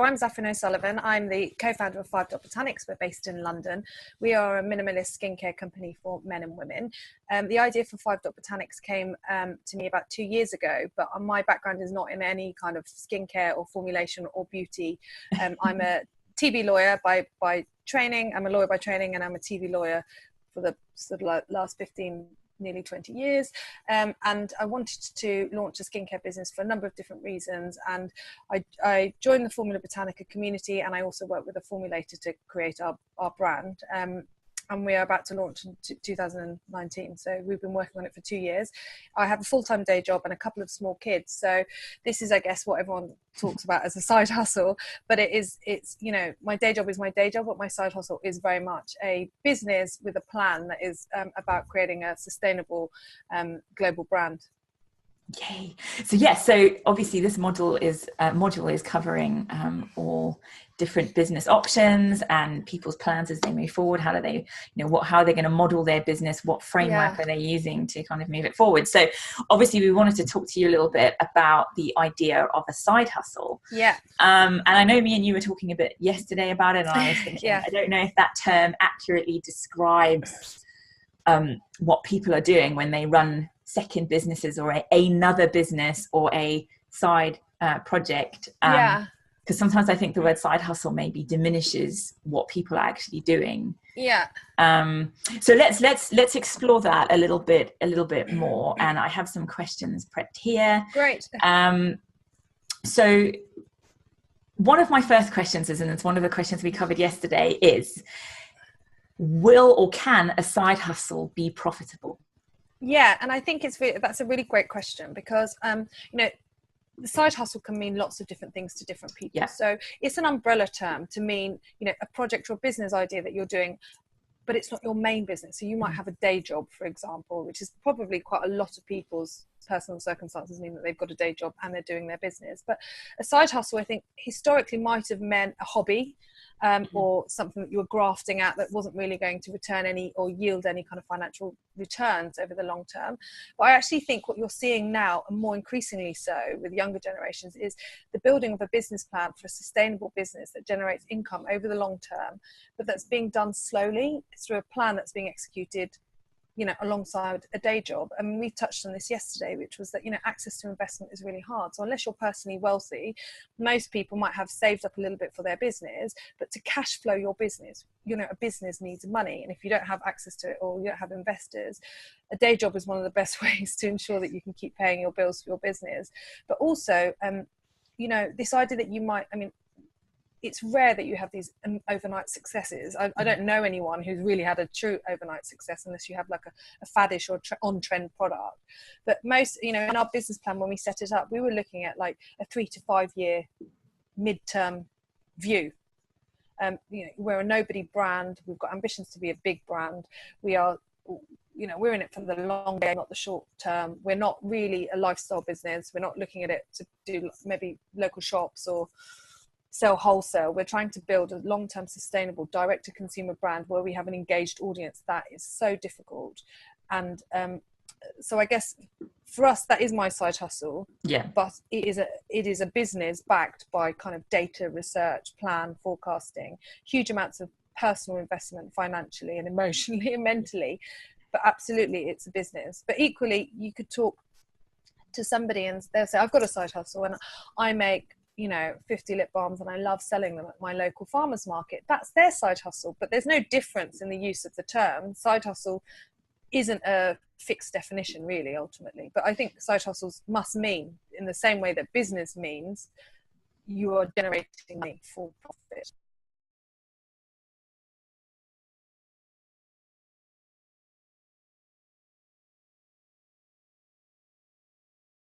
I'm Zaffrin O'Sullivan. I'm the co-founder of Botanics. We're based in London. We are a minimalist skincare company for men and women. The idea for Botanics came to me about 2 years ago, but my background is not in any kind of skincare or formulation or beauty. I'm a TV lawyer by training. I'm a lawyer by training, and I'm a TV lawyer for the sort of last nearly 20 years. And I wanted to launch a skincare business for a number of different reasons. And I joined the Formula Botanica community, and I also work with a formulator to create our brand. And we are about to launch in 2019. So we've been working on it for 2 years. I have a full-time day job and a couple of small kids. So this is, I guess, what everyone talks about as a side hustle, but it's, you know, my day job is my day job, but my side hustle is very much a business with a plan that is about creating a sustainable global brand. Yay. So yes, so obviously this module is covering all different business options and people's plans as they move forward. How do they, how are they going to model their business? What framework are they using to kind of move it forward? So obviously we wanted to talk to you a little bit about the idea of a side hustle. Yeah. And I know me and you were talking a bit yesterday about it, and I was thinking, I don't know if that term accurately describes what people are doing when they run second businesses or another business or a side project. Because sometimes I think the word side hustle maybe diminishes what people are actually doing. Yeah. So let's explore that a little bit more. And I have some questions prepped here. Great. So one of my first questions is, and it's one of the questions we covered yesterday, is will or can a side hustle be profitable? Yeah, and I think that's a really great question, because the side hustle can mean lots of different things to different people. Yeah. So it's an umbrella term to mean, a project or a business idea that you're doing, but it's not your main business. So you might have a day job, for example, which is probably quite a lot of people's personal circumstances mean that they've got a day job and they're doing their business. But a side hustle, I think, historically might have meant a hobby, or something that you were grafting at that wasn't really going to return any or yield any kind of financial returns over the long term. But I actually think what you're seeing now, and more increasingly so with younger generations, is the building of a business plan for a sustainable business that generates income over the long term, but that's being done slowly through a plan that's being executed alongside a day job. I mean, we touched on this yesterday, which was that, access to investment is really hard. So unless you're personally wealthy, most people might have saved up a little bit for their business, but to cash flow your business, a business needs money. And if you don't have access to it, or you don't have investors, a day job is one of the best ways to ensure that you can keep paying your bills for your business. But also, this idea that it's rare that you have these overnight successes. I don't know anyone who's really had a true overnight success unless you have like a faddish or on-trend product. But most, in our business plan, when we set it up, we were looking at like a 3 to 5 year midterm view. We're a nobody brand. We've got ambitions to be a big brand. We are, we're in it for the long game, not the short term. We're not really a lifestyle business. We're not looking at it to do maybe local shops or sell wholesale. We're trying to build a long-term sustainable direct-to-consumer brand where we have an engaged audience. That is so difficult. And so I guess for us, that is my side hustle. Yeah. But it is a business backed by kind of data, research, plan, forecasting, huge amounts of personal investment financially and emotionally and mentally. But absolutely, it's a business. But equally, you could talk to somebody and they'll say, I've got a side hustle and I make 50 lip balms and I love selling them at my local farmer's market. That's their side hustle, but there's no difference in the use of the term. Side hustle isn't a fixed definition really, ultimately. But I think side hustles must mean, in the same way that business means, you are generating money for profit.